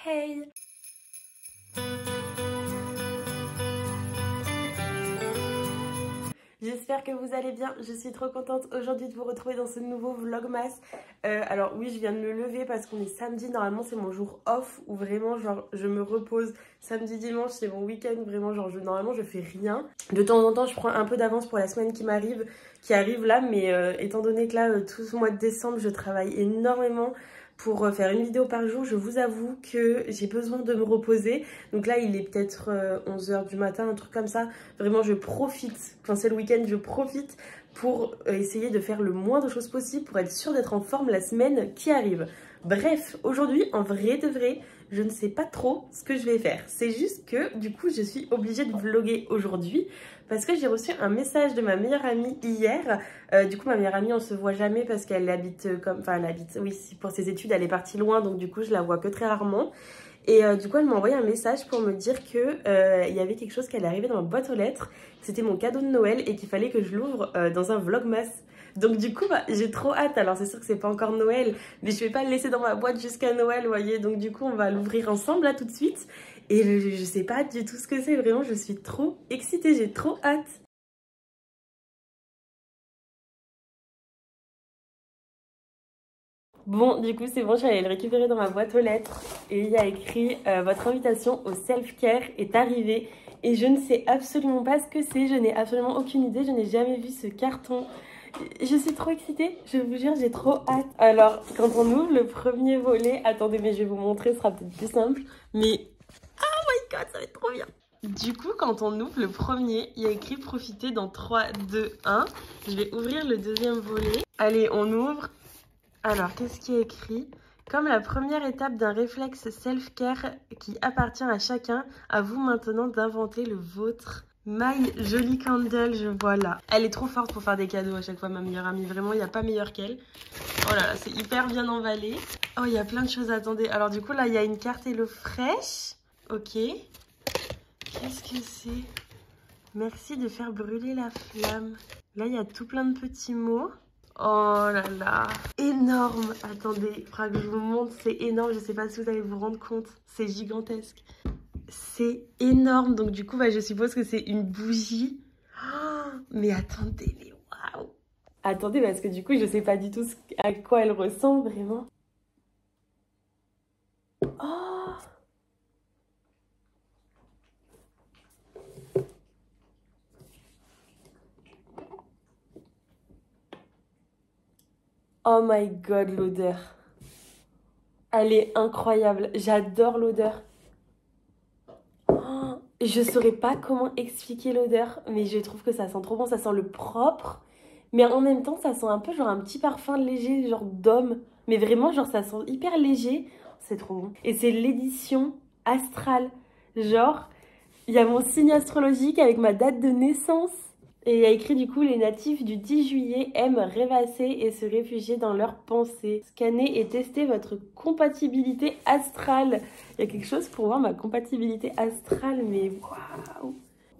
Hey! J'espère que vous allez bien, je suis trop contente aujourd'hui de vous retrouver dans ce nouveau vlogmas. Alors oui, je viens de me lever parce qu'on est samedi, normalement c'est mon jour off où vraiment genre je me repose. Samedi, dimanche c'est mon week-end, vraiment genre normalement je fais rien. De temps en temps je prends un peu d'avance pour la semaine qui arrive là, mais étant donné que là tout ce mois de décembre je travaille énormément pour faire une vidéo par jour, je vous avoue que j'ai besoin de me reposer. Donc là, il est peut-être 11 h du matin, un truc comme ça. Vraiment, je profite. Quand c'est le week-end, je profite pour essayer de faire le moins de choses possible pour être sûre d'être en forme la semaine qui arrive. Bref, aujourd'hui, en vrai de vrai, je ne sais pas trop ce que je vais faire. C'est juste que, du coup, je suis obligée de vlogger aujourd'hui parce que j'ai reçu un message de ma meilleure amie hier. Du coup, ma meilleure amie, on se voit jamais parce qu'elle habite comme... Enfin, elle habite, oui, pour ses études, elle est partie loin, donc du coup, je la vois que très rarement. Et du coup, elle m'a envoyé un message pour me dire que il y avait quelque chose qui allait arriver dans ma boîte aux lettres. C'était mon cadeau de Noël et qu'il fallait que je l'ouvre dans un vlogmas. Donc du coup, j'ai trop hâte. Alors c'est sûr que c'est pas encore Noël, mais je vais pas le laisser dans ma boîte jusqu'à Noël, vous voyez. Donc du coup, on va l'ouvrir ensemble là tout de suite. Et je sais pas du tout ce que c'est. Vraiment, je suis trop excitée. J'ai trop hâte. Bon, du coup, c'est bon, je suis allée le récupérer dans ma boîte aux lettres et il y a écrit votre invitation au self-care est arrivée et je ne sais absolument pas ce que c'est, je n'ai absolument aucune idée, je n'ai jamais vu ce carton. Je suis trop excitée, je vous jure, j'ai trop hâte. Alors, quand on ouvre le premier volet, attendez, mais je vais vous montrer, ce sera peut-être plus simple, mais oh my god, ça va être trop bien. Du coup, quand on ouvre le premier, il y a écrit profiter dans 3, 2, 1. Je vais ouvrir le deuxième volet. Allez, on ouvre. Alors, qu'est-ce qui est écrit? Comme la première étape d'un réflexe self-care qui appartient à chacun, à vous maintenant d'inventer le vôtre. My Jolie Candle, je vois là. Elle est trop forte pour faire des cadeaux à chaque fois, ma meilleure amie. Vraiment, il n'y a pas meilleure qu'elle. Oh là là, c'est hyper bien emballé. Oh, il y a plein de choses, attendez. Alors du coup, là, il y a une carte Hello Fresh. Ok. Qu'est-ce que c'est? Merci de faire brûler la flamme. Là, il y a tout plein de petits mots. Oh là là, énorme. Attendez, il faudra que je vous montre, c'est énorme. Je sais pas si vous allez vous rendre compte, c'est gigantesque. C'est énorme, donc du coup, je suppose que c'est une bougie. Oh, mais attendez, mais waouh. Attendez, parce que du coup, je sais pas du tout à quoi elle ressemble vraiment. Oh, oh my god, l'odeur. Elle est incroyable, j'adore l'odeur. Oh, je saurais pas comment expliquer l'odeur, mais je trouve que ça sent trop bon, ça sent le propre, mais en même temps ça sent un peu genre un petit parfum léger, genre d'homme, mais vraiment genre ça sent hyper léger, c'est trop bon. Et c'est l'édition astrale, genre il y a mon signe astrologique avec ma date de naissance. Et il y a écrit du coup, les natifs du 10 juillet aiment rêvasser et se réfugier dans leurs pensées. Scannez et testez votre compatibilité astrale. Il y a quelque chose pour voir ma compatibilité astrale, mais waouh!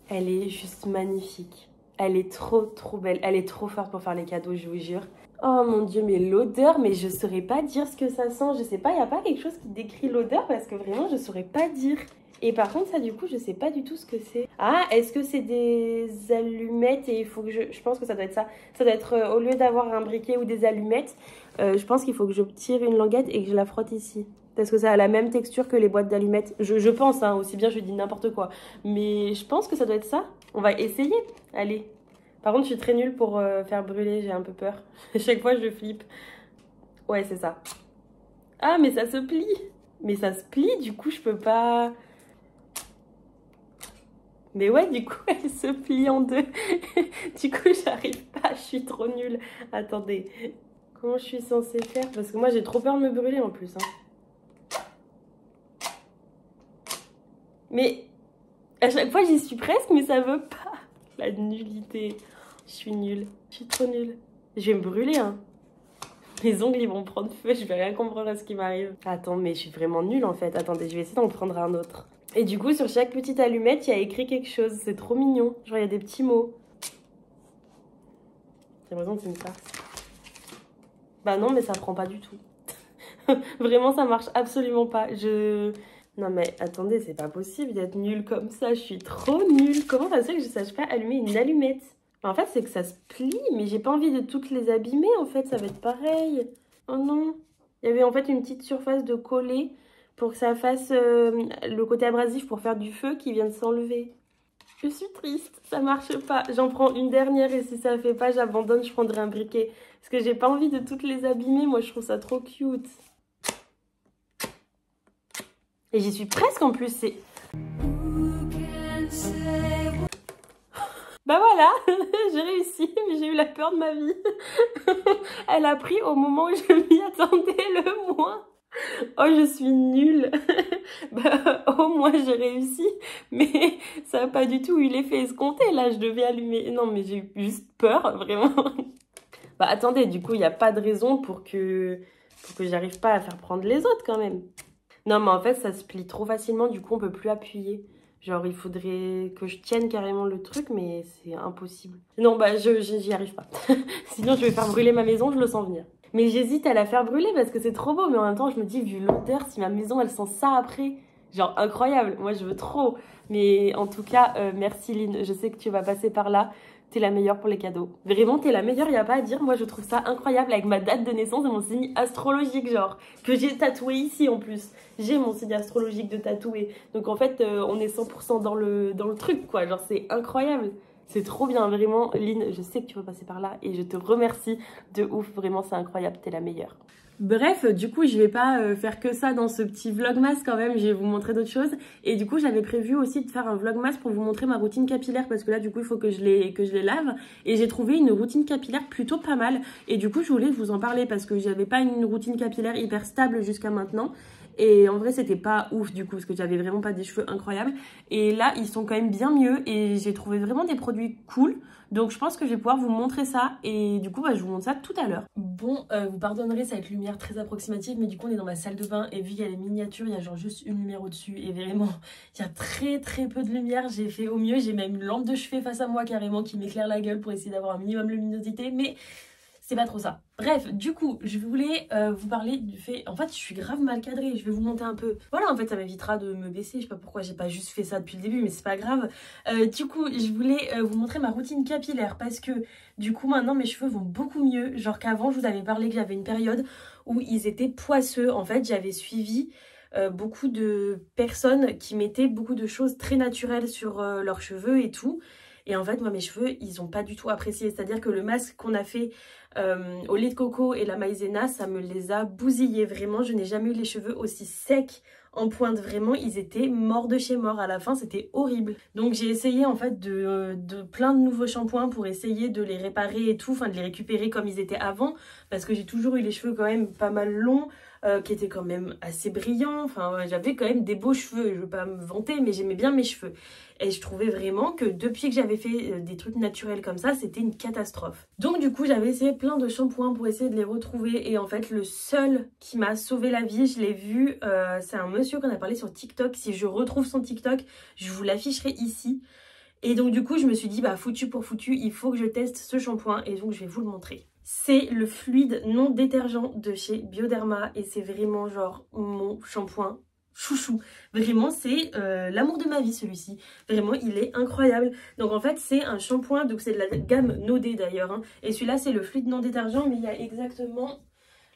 Elle est juste magnifique. Elle est trop belle. Elle est trop forte pour faire les cadeaux, je vous jure. Oh mon dieu, mais l'odeur, mais je saurais pas dire ce que ça sent. Je sais pas, il n'y a pas quelque chose qui décrit l'odeur parce que vraiment, je saurais pas dire. Et par contre, ça, du coup, je sais pas du tout ce que c'est. Ah, est-ce que c'est des allumettes et il faut que je pense que ça doit être ça. Ça doit être, au lieu d'avoir un briquet ou des allumettes, je pense qu'il faut que je tire une languette et que je la frotte ici. Parce que ça a la même texture que les boîtes d'allumettes. Je pense, hein, aussi bien je dis n'importe quoi. Mais je pense que ça doit être ça. On va essayer. Allez. Par contre, je suis très nulle pour faire brûler, j'ai un peu peur. À chaque fois, je flippe. Ouais, c'est ça. Ah, mais ça se plie. Mais ça se plie, du coup, je peux pas... Mais ouais, du coup, elle se plie en deux. Du coup, j'arrive pas, je suis trop nulle. Attendez, comment je suis censée faire? Parce que moi, j'ai trop peur de me brûler en plus. Hein. Mais à chaque fois, j'y suis presque, mais ça veut pas. La nullité. Je suis nulle. Je suis trop nulle. Je vais me brûler, hein. Mes ongles, ils vont prendre feu. Je vais rien comprendre à ce qui m'arrive. Attends, mais je suis vraiment nulle, en fait. Attendez, je vais essayer d'en prendre un autre. Et du coup, sur chaque petite allumette, il y a écrit quelque chose. C'est trop mignon. Genre, il y a des petits mots. J'ai l'impression que c'est une farce. Bah non, mais ça prend pas du tout. Vraiment, ça marche absolument pas. Non mais attendez, c'est pas possible d'être nulle comme ça. Je suis trop nulle. Comment ça se fait que je sache pas allumer une allumette? En fait, c'est que ça se plie, mais j'ai pas envie de toutes les abîmer. En fait, ça va être pareil. Oh non. Il y avait en fait une petite surface de collé pour que ça fasse le côté abrasif pour faire du feu qui vient de s'enlever. Je suis triste, ça marche pas. J'en prends une dernière et si ça fait pas, j'abandonne, je prendrai un briquet. Parce que j'ai pas envie de toutes les abîmer, moi je trouve ça trop cute. Et j'y suis presque en plus, c'est... Bah voilà, j'ai réussi, mais j'ai eu la peur de ma vie. Elle a pris au moment où je m'y attendais le moins. Oh, je suis nulle. Bah, au moins j'ai réussi, mais ça n'a pas du tout eu l'effet escompté. Là, je devais allumer. Non, mais j'ai eu juste peur, vraiment. Bah attendez, du coup, il n'y a pas de raison pour que j'arrive pas à faire prendre les autres quand même. Non, mais en fait, ça se plie trop facilement, du coup, on peut plus appuyer. Genre, il faudrait que je tienne carrément le truc, mais c'est impossible. Non, bah, j'y arrive pas. Sinon, je vais faire brûler ma maison, je le sens venir. Mais j'hésite à la faire brûler parce que c'est trop beau, mais en même temps, je me dis, vu l'odeur, si ma maison, elle sent ça après, genre, incroyable. Moi, je veux trop. Mais en tout cas, merci Lynn, je sais que tu vas passer par là. T'es la meilleure pour les cadeaux. Vraiment, t'es la meilleure, y a pas à dire. Moi, je trouve ça incroyable avec ma date de naissance et mon signe astrologique, genre, que j'ai tatoué ici en plus. J'ai mon signe astrologique de tatoué. Donc, en fait, on est 100% dans le truc, quoi. Genre, c'est incroyable. C'est trop bien, vraiment. Lynn, je sais que tu vas passer par là et je te remercie de ouf. Vraiment, c'est incroyable. T'es la meilleure. Bref, du coup, je vais pas faire que ça dans ce petit vlogmas quand même, je vais vous montrer d'autres choses. Et du coup, j'avais prévu aussi de faire un vlogmas pour vous montrer ma routine capillaire parce que là, du coup, il faut que je les lave. Et j'ai trouvé une routine capillaire plutôt pas mal. Et du coup, je voulais vous en parler parce que j'avais pas une routine capillaire hyper stable jusqu'à maintenant. Et en vrai, c'était pas ouf du coup, parce que j'avais vraiment pas des cheveux incroyables. Et là, ils sont quand même bien mieux et j'ai trouvé vraiment des produits cool. Donc je pense que je vais pouvoir vous montrer ça et du coup bah, je vous montre ça tout à l'heure. Bon, vous pardonnerez, ça va être lumière très approximative, mais du coup on est dans ma salle de bain et vu qu'elle est miniature, il y a genre juste une lumière au-dessus et vraiment il y a très peu de lumière. J'ai fait au mieux, j'ai même une lampe de chevet face à moi carrément qui m'éclaire la gueule pour essayer d'avoir un minimum de luminosité, mais c'est pas trop ça. Bref, du coup, je voulais vous parler du fait... En fait, je suis grave mal cadrée, je vais vous monter un peu. Voilà, en fait, ça m'évitera de me baisser. Je sais pas pourquoi j'ai pas juste fait ça depuis le début, mais c'est pas grave. Du coup, je voulais vous montrer ma routine capillaire parce que, du coup, maintenant, mes cheveux vont beaucoup mieux. Genre qu'avant, je vous avais parlé que j'avais une période où ils étaient poisseux. En fait, j'avais suivi... beaucoup de personnes qui mettaient beaucoup de choses très naturelles sur leurs cheveux et tout. Et en fait, moi, mes cheveux, ils ont pas du tout apprécié. C'est-à-dire que le masque qu'on a fait au lait de coco et la maïzena, ça me les a bousillés. Vraiment, je n'ai jamais eu les cheveux aussi secs en pointe. Vraiment, ils étaient morts de chez mort. À la fin, c'était horrible. Donc, j'ai essayé en fait de plein de nouveaux shampoings pour essayer de les réparer et tout. Enfin, de les récupérer comme ils étaient avant. Parce que j'ai toujours eu les cheveux quand même pas mal longs. Qui étaient quand même assez brillants. Enfin, j'avais quand même des beaux cheveux. Je veux pas me vanter, mais j'aimais bien mes cheveux. Et je trouvais vraiment que depuis que j'avais fait des trucs naturels comme ça, c'était une catastrophe. Donc du coup, j'avais essayé plein de shampoings pour essayer de les retrouver. Et en fait, le seul qui m'a sauvé la vie, je l'ai vu, c'est un monsieur qu'on a parlé sur TikTok. Si je retrouve son TikTok, je vous l'afficherai ici. Et donc du coup, je me suis dit, bah foutu pour foutu, il faut que je teste ce shampoing. Et donc, je vais vous le montrer. C'est le fluide non détergent de chez Bioderma et c'est vraiment genre mon shampoing chouchou. Vraiment, c'est l'amour de ma vie celui-ci. Vraiment, il est incroyable. Donc en fait, c'est un shampoing, donc c'est de la gamme No Day d'ailleurs. Hein. Et celui-là, c'est le fluide non détergent, mais il y a exactement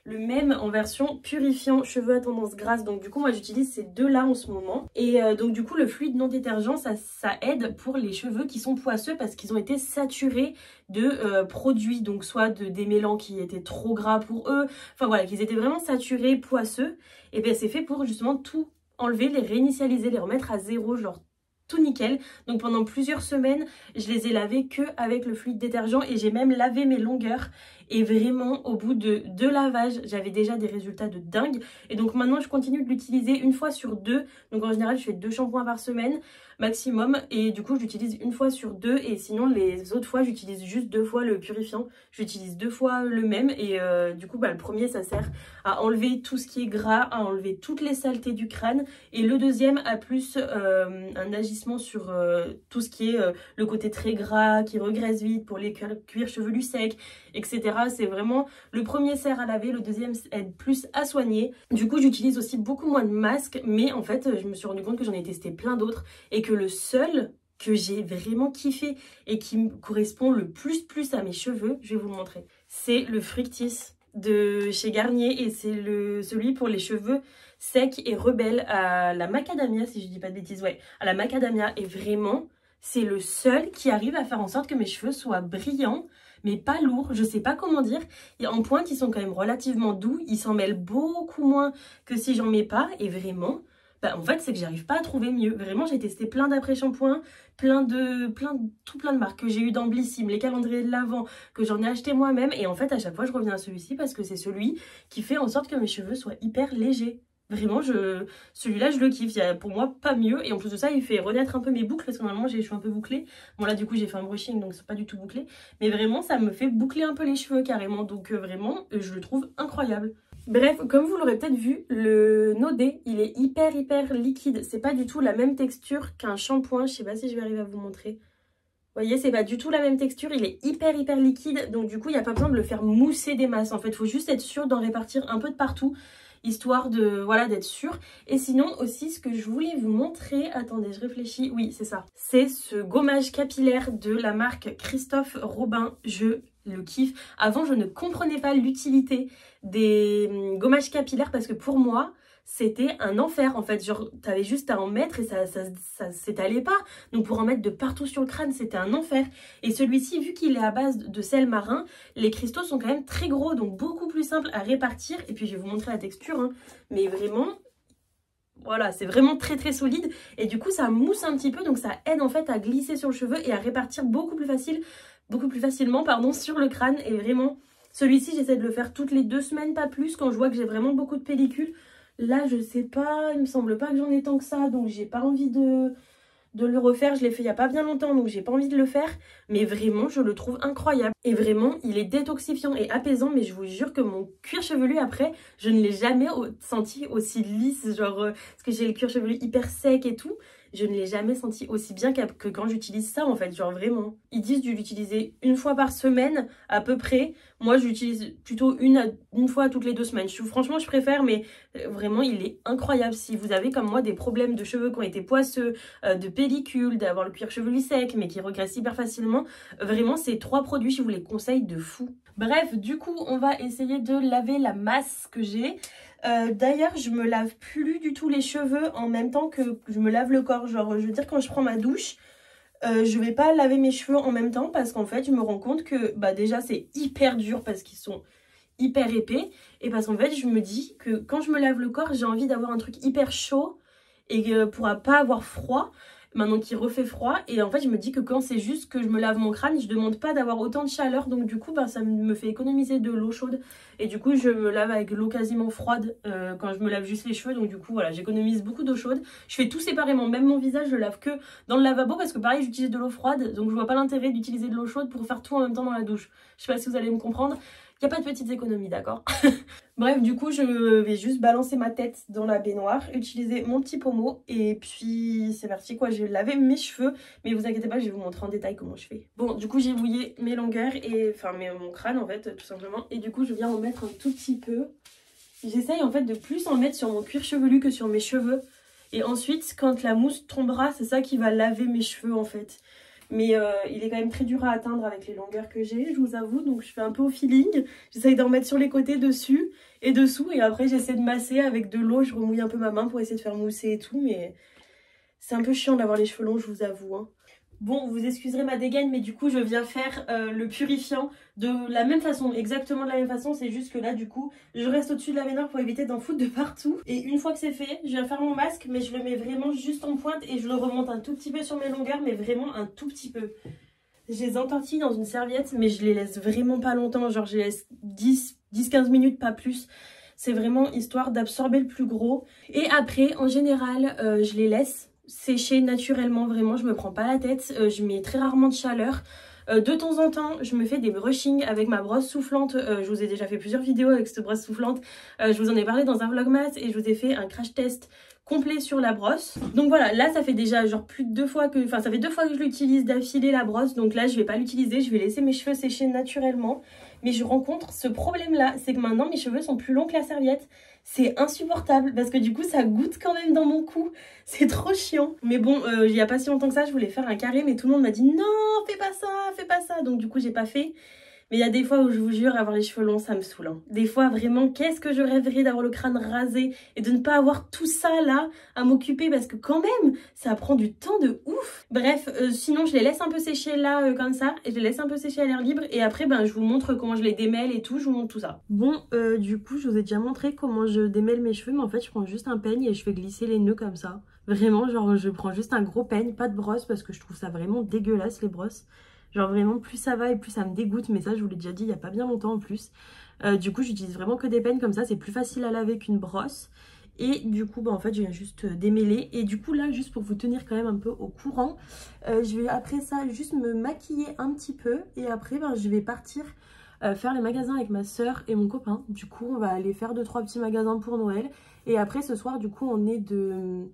le même en version purifiant cheveux à tendance grasse. Donc du coup moi j'utilise ces deux là en ce moment. Et donc du coup le fluide non détergent ça aide pour les cheveux qui sont poisseux parce qu'ils ont été saturés de produits. Donc soit des mélans qui étaient trop gras pour eux. Enfin voilà, qu'ils étaient vraiment saturés, poisseux. Et bien c'est fait pour justement tout enlever, les réinitialiser, les remettre à zéro, genre tout nickel. Donc pendant plusieurs semaines, je les ai lavés que avec le fluide détergent et j'ai même lavé mes longueurs. Et vraiment, au bout de 2 lavages, j'avais déjà des résultats de dingue. Et donc maintenant, je continue de l'utiliser une fois sur 2. Donc en général, je fais 2 shampoings par semaine maximum. Et du coup, je l'utilise une fois sur 2. Et sinon, les autres fois, j'utilise juste 2 fois le purifiant. J'utilise 2 fois le même. Et du coup, bah, le premier, ça sert à enlever tout ce qui est gras, à enlever toutes les saletés du crâne. Et le deuxième a plus un agissement sur tout ce qui est le côté très gras, qui regraisse vite pour les cuirs chevelus secs, etc. C'est vraiment le premier sert à laver, le deuxième aide plus à soigner. Du coup j'utilise aussi beaucoup moins de masques, mais en fait je me suis rendu compte que j'en ai testé plein d'autres et que le seul que j'ai vraiment kiffé et qui me correspond le plus à mes cheveux, je vais vous le montrer, c'est le Fructis de chez Garnier et c'est celui pour les cheveux secs et rebelles à la macadamia, si je dis pas de bêtises, ouais, à la macadamia. Et vraiment c'est le seul qui arrive à faire en sorte que mes cheveux soient brillants mais pas lourds, je sais pas comment dire. Et en pointe ils sont quand même relativement doux, ils s'en mêlent beaucoup moins que si j'en mets pas. Et vraiment bah, en fait c'est que j'arrive pas à trouver mieux. Vraiment j'ai testé plein d'après-shampoings, plein de marques que j'ai eu dans Blissim, les calendriers de l'Avent, que j'en ai acheté moi-même. Et en fait à chaque fois je reviens à celui-ci parce que c'est celui qui fait en sorte que mes cheveux soient hyper légers. Vraiment, celui-là, je le kiffe. Il y a pour moi pas mieux. Et en plus de ça, il fait renaître un peu mes boucles parce que normalement, j'ai les cheveux un peu bouclés. Bon, là, du coup, j'ai fait un brushing donc c'est pas du tout bouclé. Mais vraiment, ça me fait boucler un peu les cheveux carrément. Donc vraiment, je le trouve incroyable. Bref, comme vous l'aurez peut-être vu, le Nodé, il est hyper liquide. C'est pas du tout la même texture qu'un shampoing. Je sais pas si je vais arriver à vous montrer. Vous voyez, c'est pas du tout la même texture, il est hyper liquide. Donc du coup, il n'y a pas besoin de le faire mousser des masses. En fait, il faut juste être sûr d'en répartir un peu de partout, histoire de, voilà, d'être sûr. Et sinon aussi, ce que je voulais vous montrer, attendez, je réfléchis, oui, c'est ça. C'est ce gommage capillaire de la marque Christophe Robin. Je le kiffe. Avant, je ne comprenais pas l'utilité des gommages capillaires parce que pour moi, c'était un enfer en fait. Genre, t'avais juste à en mettre et ça s'étalait pas. Donc pour en mettre de partout sur le crâne, c'était un enfer. Et celui-ci, vu qu'il est à base de sel marin, les cristaux sont quand même très gros, donc beaucoup plus simple à répartir. Et puis je vais vous montrer la texture, hein. Mais vraiment, voilà, c'est vraiment très solide. Et du coup, ça mousse un petit peu, donc ça aide en fait à glisser sur le cheveu et à répartir beaucoup plus facilement, pardon, sur le crâne. Et vraiment, celui-ci, j'essaie de le faire toutes les 2 semaines, pas plus, quand je vois que j'ai vraiment beaucoup de pellicules. Là, je sais pas, il me semble pas que j'en ai tant que ça, donc j'ai pas envie de le refaire. Je l'ai fait il y a pas bien longtemps, donc j'ai pas envie de le faire. Mais vraiment, je le trouve incroyable. Et vraiment, il est détoxifiant et apaisant, mais je vous jure que mon cuir chevelu, après, je ne l'ai jamais senti aussi lisse, genre, parce que j'ai le cuir chevelu hyper sec et tout. Je ne l'ai jamais senti aussi bien que quand j'utilise ça en fait, genre vraiment. Ils disent de l'utiliser 1 fois par semaine à peu près. Moi j'utilise plutôt une fois toutes les 2 semaines. Franchement je préfère, mais vraiment il est incroyable. Si vous avez comme moi des problèmes de cheveux qui ont été poisseux, de pellicule, d'avoir le cuir chevelu sec mais qui regresse hyper facilement, vraiment ces 3 produits je vous les conseille de fou. Bref, du coup on va essayer de laver la masse que j'ai. D'ailleurs je me lave plus du tout les cheveux en même temps que je me lave le corps. Genre je veux dire, quand je prends ma douche, je vais pas laver mes cheveux en même temps parce qu'en fait je me rends compte que bah déjà c'est hyper dur parce qu'ils sont hyper épais. Et parce qu'en fait je me dis que quand je me lave le corps, j'ai envie d'avoir un truc hyper chaud et pour pas avoir froid. Maintenant qu'il refait froid, et en fait je me dis que quand c'est juste que je me lave mon crâne, je demande pas d'avoir autant de chaleur, donc du coup bah, ça me fait économiser de l'eau chaude. Et du coup je me lave avec l'eau quasiment froide quand je me lave juste les cheveux, donc du coup voilà, j'économise beaucoup d'eau chaude. Je fais tout séparément, même mon visage je le lave que dans le lavabo parce que pareil j'utilise de l'eau froide, donc je vois pas l'intérêt d'utiliser de l'eau chaude pour faire tout en même temps dans la douche. Je sais pas si vous allez me comprendre. Il n'y a pas de petites économies, d'accord? Bref, du coup, je vais juste balancer ma tête dans la baignoire, utiliser mon petit pommeau et puis c'est parti quoi. Je vais laver mes cheveux, mais vous inquiétez pas, je vais vous montrer en détail comment je fais. Bon, du coup, j'ai mouillé mes longueurs et enfin mon crâne en fait, tout simplement. Et du coup, je viens en mettre un tout petit peu. J'essaye en fait de plus en mettre sur mon cuir chevelu que sur mes cheveux. Et ensuite, quand la mousse tombera, c'est ça qui va laver mes cheveux en fait. Mais il est quand même très dur à atteindre avec les longueurs que j'ai, je vous avoue. Donc je fais un peu au feeling. J'essaye d'en mettre sur les côtés, dessus et dessous. Et après j'essaie de masser avec de l'eau. Je remouille un peu ma main pour essayer de faire mousser et tout. Mais c'est un peu chiant d'avoir les cheveux longs, je vous avoue, hein. Bon, vous excuserez ma dégaine, mais du coup je viens faire le purifiant de la même façon, exactement de la même façon. C'est juste que là du coup je reste au-dessus de la baignoire pour éviter d'en foutre de partout. Et une fois que c'est fait, je viens faire mon masque, mais je le mets vraiment juste en pointe et je le remonte un tout petit peu sur mes longueurs, mais vraiment un tout petit peu. Je les entortille dans une serviette, mais je les laisse vraiment pas longtemps, genre je les laisse 10-15 minutes, pas plus. C'est vraiment histoire d'absorber le plus gros. Et après, en général, je les laisse sécher naturellement, vraiment, je me prends pas la tête, je mets très rarement de chaleur. De temps en temps, je me fais des brushings avec ma brosse soufflante. Je vous ai déjà fait plusieurs vidéos avec cette brosse soufflante. Je vous en ai parlé dans un vlogmas et je vous ai fait un crash test complet sur la brosse. Donc voilà, là ça fait déjà genre plus de 2 fois que... Enfin ça fait 2 fois que je l'utilise d'affilée la brosse. Donc là je vais pas l'utiliser, je vais laisser mes cheveux sécher naturellement. Mais je rencontre ce problème là, c'est que maintenant mes cheveux sont plus longs que la serviette. C'est insupportable parce que du coup ça goûte quand même dans mon cou. C'est trop chiant. Mais bon, il y a pas si longtemps que ça je voulais faire un carré, mais tout le monde m'a dit non fais pas ça, fais pas ça. Donc du coup j'ai pas fait. Mais il y a des fois où je vous jure, avoir les cheveux longs, ça me saoule. Hein. Des fois, vraiment, qu'est-ce que je rêverais d'avoir le crâne rasé et de ne pas avoir tout ça là à m'occuper parce que quand même, ça prend du temps de ouf. Bref, sinon, je les laisse un peu sécher là, comme ça. Et je les laisse un peu sécher à l'air libre. Et après, ben, je vous montre comment je les démêle et tout. Je vous montre tout ça. Bon, du coup, je vous ai déjà montré comment je démêle mes cheveux. Mais en fait, je prends juste un peigne et je fais glisser les nœuds comme ça. Vraiment, genre, je prends juste un gros peigne, pas de brosse parce que je trouve ça vraiment dégueulasse les brosses. Genre vraiment plus ça va et plus ça me dégoûte, mais ça je vous l'ai déjà dit il n'y a pas bien longtemps en plus. Du coup j'utilise vraiment que des peignes comme ça, c'est plus facile à laver qu'une brosse. Et du coup bah en fait je viens juste démêler. Et du coup là juste pour vous tenir quand même un peu au courant, je vais après ça juste me maquiller un petit peu. Et après ben, je vais partir faire les magasins avec ma soeur et mon copain. Du coup on va aller faire 2-3 petits magasins pour Noël. Et après ce soir du coup on est de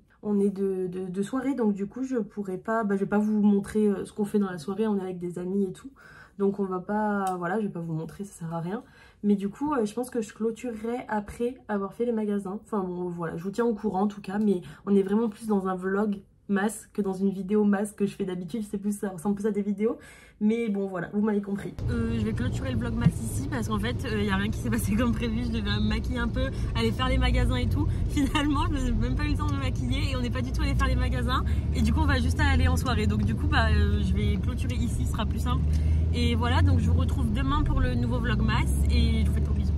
soirée, donc du coup je pourrais pas, je vais pas vous montrer ce qu'on fait dans la soirée, on est avec des amis et tout, donc on va pas, voilà, je vais pas vous montrer, ça sert à rien. Mais du coup je pense que je clôturerai après avoir fait les magasins, enfin bon voilà, je vous tiens au courant en tout cas, mais on est vraiment plus dans un vlog masse que dans une vidéo masse que je fais d'habitude, c'est plus ça ressemble plus à des vidéos, mais bon voilà, vous m'avez compris. Je vais clôturer le vlog masse ici parce qu'en fait il n'y a rien qui s'est passé comme prévu, je devais me maquiller un peu, aller faire les magasins et tout. Finalement je n'ai même pas eu le temps de me maquiller et on n'est pas du tout allé faire les magasins et du coup on va juste aller en soirée, donc du coup je vais clôturer ici, ce sera plus simple. Et voilà, donc je vous retrouve demain pour le nouveau vlog masse et je vous fais de gros bisous.